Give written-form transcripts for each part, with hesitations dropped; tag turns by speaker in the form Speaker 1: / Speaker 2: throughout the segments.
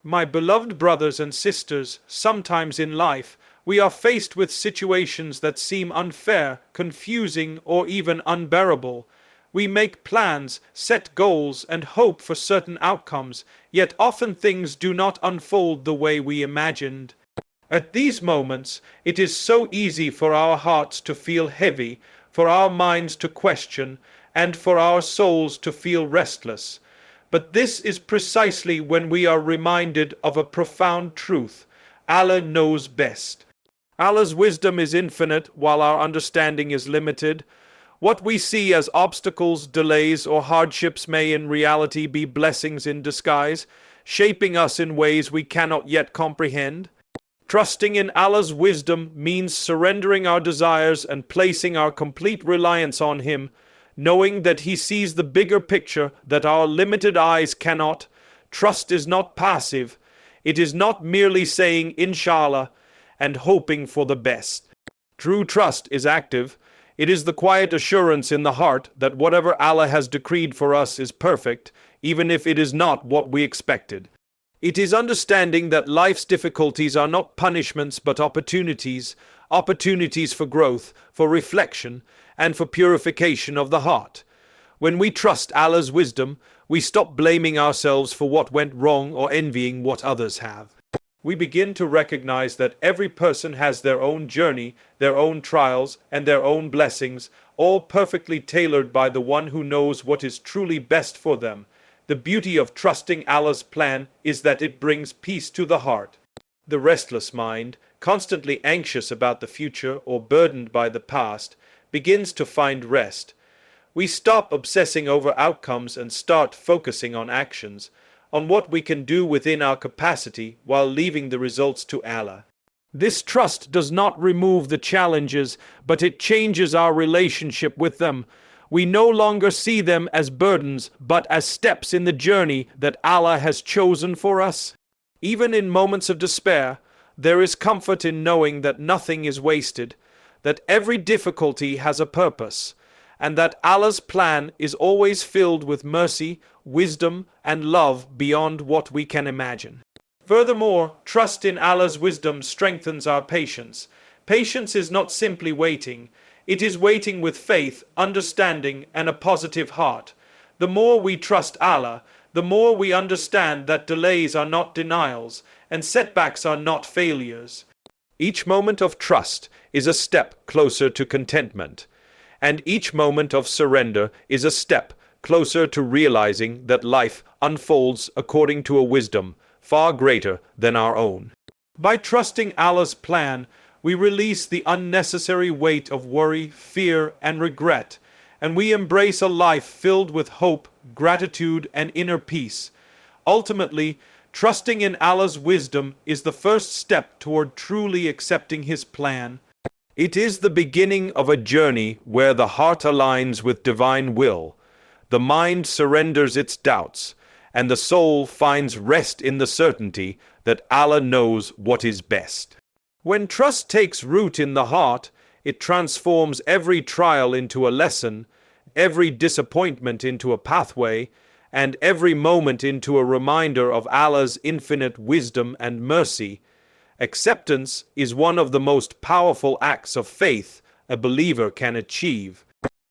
Speaker 1: My beloved brothers and sisters, sometimes in life, we are faced with situations that seem unfair, confusing, or even unbearable. We make plans, set goals, and hope for certain outcomes, yet often things do not unfold the way we imagined. At these moments, it is so easy for our hearts to feel heavy, for our minds to question, and for our souls to feel restless. But this is precisely when we are reminded of a profound truth. Allah knows best. Allah's wisdom is infinite while our understanding is limited. What we see as obstacles, delays, or hardships may in reality be blessings in disguise, shaping us in ways we cannot yet comprehend. Trusting in Allah's wisdom means surrendering our desires and placing our complete reliance on Him, knowing that He sees the bigger picture that our limited eyes cannot. Trust is not passive. It is not merely saying inshallah and hoping for the best. True trust is active. It is the quiet assurance in the heart that whatever Allah has decreed for us is perfect, even if it is not what we expected. It is understanding that life's difficulties are not punishments but opportunities, opportunities for growth, for reflection, and for purification of the heart. When we trust Allah's wisdom, we stop blaming ourselves for what went wrong or envying what others have. We begin to recognize that every person has their own journey, their own trials, and their own blessings, all perfectly tailored by the one who knows what is truly best for them. The beauty of trusting Allah's plan is that it brings peace to the heart. The restless mind, constantly anxious about the future or burdened by the past, begins to find rest. We stop obsessing over outcomes and start focusing on actions, on what we can do within our capacity while leaving the results to Allah. This trust does not remove the challenges, but it changes our relationship with them. We no longer see them as burdens, but as steps in the journey that Allah has chosen for us. Even in moments of despair, there is comfort in knowing that nothing is wasted, that every difficulty has a purpose, and that Allah's plan is always filled with mercy, wisdom, and love beyond what we can imagine. Furthermore, trust in Allah's wisdom strengthens our patience. Patience is not simply waiting. It is waiting with faith, understanding, and a positive heart. The more we trust Allah, the more we understand that delays are not denials, and setbacks are not failures. Each moment of trust is a step closer to contentment, and each moment of surrender is a step closer to realizing that life unfolds according to a wisdom far greater than our own. By trusting Allah's plan, we release the unnecessary weight of worry, fear, and regret, and we embrace a life filled with hope, gratitude, and inner peace. Ultimately, trusting in Allah's wisdom is the first step toward truly accepting His plan. It is the beginning of a journey where the heart aligns with divine will, the mind surrenders its doubts, and the soul finds rest in the certainty that Allah knows what is best. When trust takes root in the heart, it transforms every trial into a lesson, every disappointment into a pathway, and every moment into a reminder of Allah's infinite wisdom and mercy. Acceptance is one of the most powerful acts of faith a believer can achieve.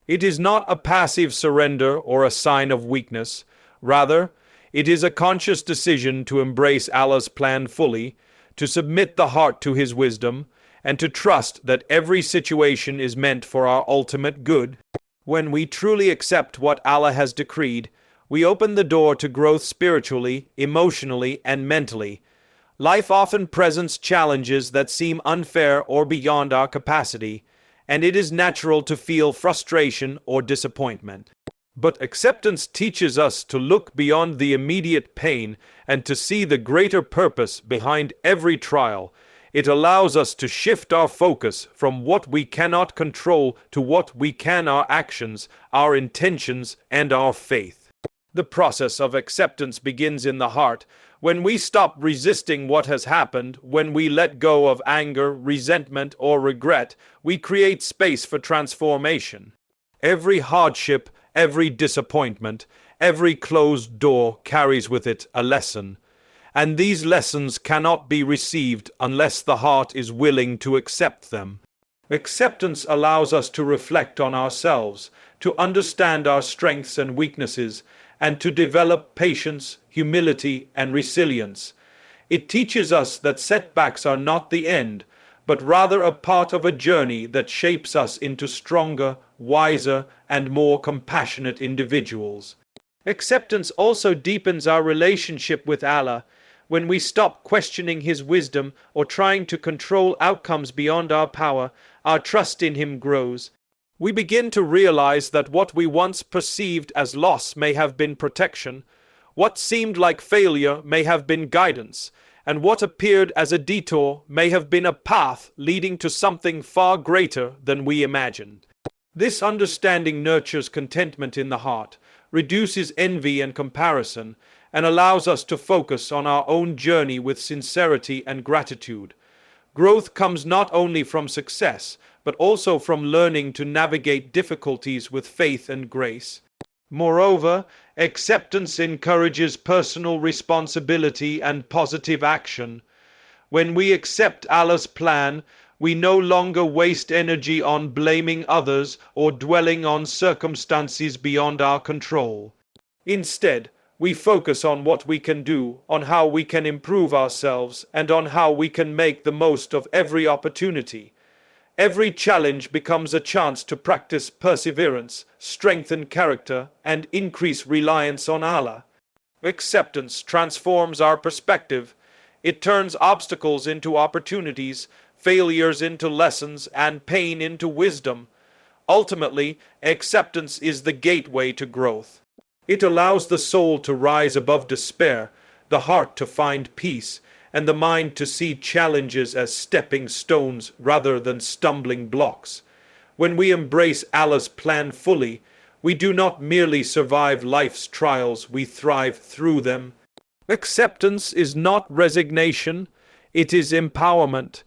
Speaker 1: It is not a passive surrender or a sign of weakness. Rather, it is a conscious decision to embrace Allah's plan fully, to submit the heart to His wisdom, and to trust that every situation is meant for our ultimate good. When we truly accept what Allah has decreed, we open the door to growth spiritually, emotionally, and mentally. Life often presents challenges that seem unfair or beyond our capacity, and it is natural to feel frustration or disappointment. But acceptance teaches us to look beyond the immediate pain and to see the greater purpose behind every trial. It allows us to shift our focus from what we cannot control to what we can: our actions, our intentions, and our faith. The process of acceptance begins in the heart. When we stop resisting what has happened, when we let go of anger, resentment, or regret, we create space for transformation. Every hardship, every disappointment, every closed door carries with it a lesson, and these lessons cannot be received unless the heart is willing to accept them. Acceptance allows us to reflect on ourselves, to understand our strengths and weaknesses, and to develop patience, humility, and resilience. It teaches us that setbacks are not the end, but rather a part of a journey that shapes us into stronger, wiser, and more compassionate individuals. Acceptance also deepens our relationship with Allah. When we stop questioning His wisdom or trying to control outcomes beyond our power, our trust in Him grows. We begin to realize that what we once perceived as loss may have been protection, what seemed like failure may have been guidance, and what appeared as a detour may have been a path leading to something far greater than we imagined. This understanding nurtures contentment in the heart, reduces envy and comparison, and allows us to focus on our own journey with sincerity and gratitude. Growth comes not only from success, but also from learning to navigate difficulties with faith and grace. Moreover, acceptance encourages personal responsibility and positive action. When we accept Allah's plan, we no longer waste energy on blaming others or dwelling on circumstances beyond our control. Instead, we focus on what we can do, on how we can improve ourselves, and on how we can make the most of every opportunity. Every challenge becomes a chance to practice perseverance, strengthen character, and increase reliance on Allah. Acceptance transforms our perspective. It turns obstacles into opportunities, failures into lessons, and pain into wisdom. Ultimately, acceptance is the gateway to growth. It allows the soul to rise above despair, the heart to find peace, and the mind to see challenges as stepping stones rather than stumbling blocks. When we embrace Allah's plan fully, we do not merely survive life's trials, we thrive through them. Acceptance is not resignation, it is empowerment.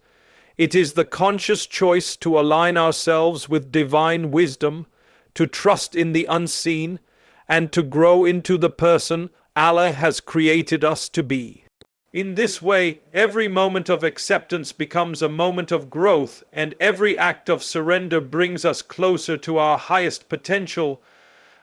Speaker 1: It is the conscious choice to align ourselves with divine wisdom, to trust in the unseen, and to grow into the person Allah has created us to be. In this way, every moment of acceptance becomes a moment of growth, and every act of surrender brings us closer to our highest potential.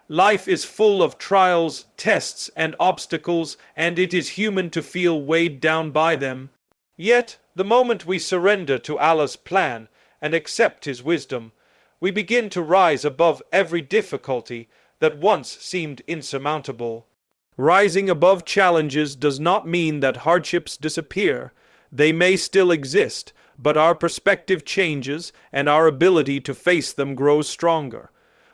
Speaker 1: Life is full of trials, tests, and obstacles, and it is human to feel weighed down by them. Yet, the moment we surrender to Allah's plan and accept His wisdom, we begin to rise above every difficulty that once seemed insurmountable. Rising above challenges does not mean that hardships disappear. They may still exist, but our perspective changes and our ability to face them grows stronger.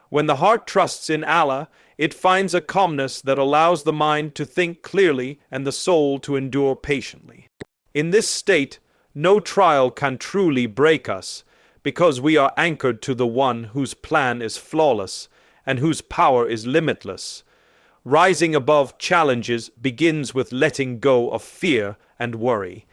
Speaker 1: When the heart trusts in Allah, it finds a calmness that allows the mind to think clearly and the soul to endure patiently. In this state, no trial can truly break us, because we are anchored to the One whose plan is flawless and whose power is limitless. Rising above challenges begins with letting go of fear and worry.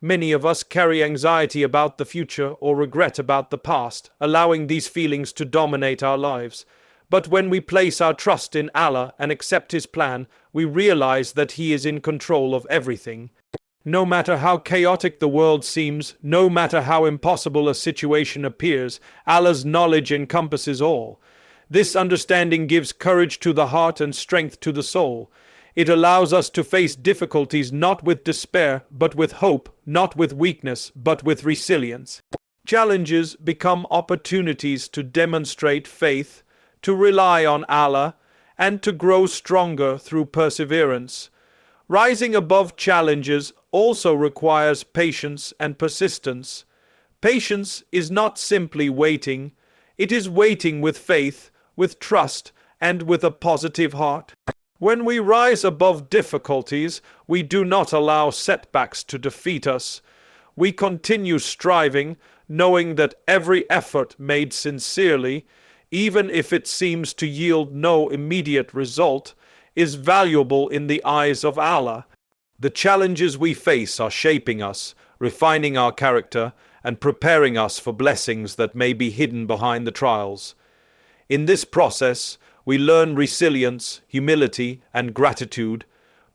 Speaker 1: Many of us carry anxiety about the future or regret about the past, allowing these feelings to dominate our lives. But when we place our trust in Allah and accept His plan, we realize that He is in control of everything. No matter how chaotic the world seems, no matter how impossible a situation appears, Allah's knowledge encompasses all. This understanding gives courage to the heart and strength to the soul. It allows us to face difficulties not with despair, but with hope, not with weakness, but with resilience. Challenges become opportunities to demonstrate faith, to rely on Allah, and to grow stronger through perseverance. Rising above challenges also requires patience and persistence. Patience is not simply waiting, it is waiting with faith, with trust, and with a positive heart. When we rise above difficulties, we do not allow setbacks to defeat us. We continue striving, knowing that every effort made sincerely, even if it seems to yield no immediate result, is valuable in the eyes of Allah. The challenges we face are shaping us, refining our character, and preparing us for blessings that may be hidden behind the trials. In this process, we learn resilience, humility, and gratitude,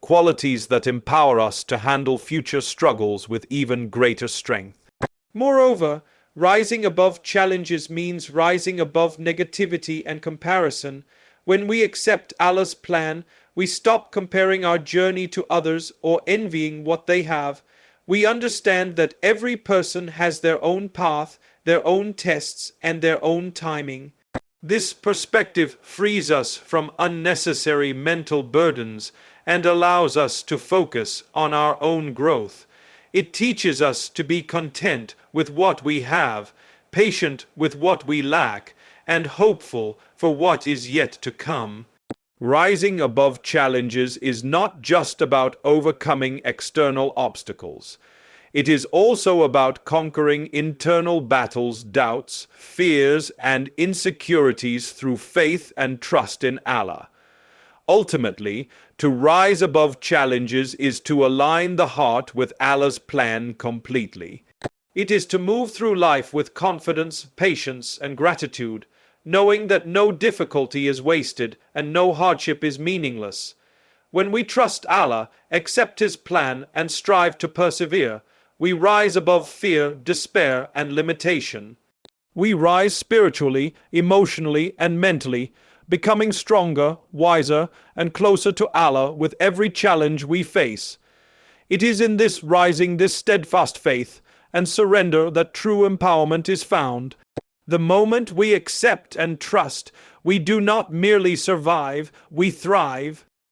Speaker 1: qualities that empower us to handle future struggles with even greater strength. Moreover, rising above challenges means rising above negativity and comparison. When we accept Allah's plan, we stop comparing our journey to others or envying what they have. We understand that every person has their own path, their own tests, and their own timing. This perspective frees us from unnecessary mental burdens and allows us to focus on our own growth. It teaches us to be content with what we have, patient with what we lack, and hopeful for what is yet to come. Rising above challenges is not just about overcoming external obstacles. It is also about conquering internal battles, doubts, fears, and insecurities through faith and trust in Allah. Ultimately, to rise above challenges is to align the heart with Allah's plan completely. It is to move through life with confidence, patience, and gratitude, knowing that no difficulty is wasted and no hardship is meaningless. When we trust Allah, accept His plan, and strive to persevere, we rise above fear, despair, and limitation. We rise spiritually, emotionally, and mentally, becoming stronger, wiser, and closer to Allah with every challenge we face. It is in this rising, this steadfast faith and surrender that true empowerment is found. The moment we accept and trust, we do not merely survive, we thrive.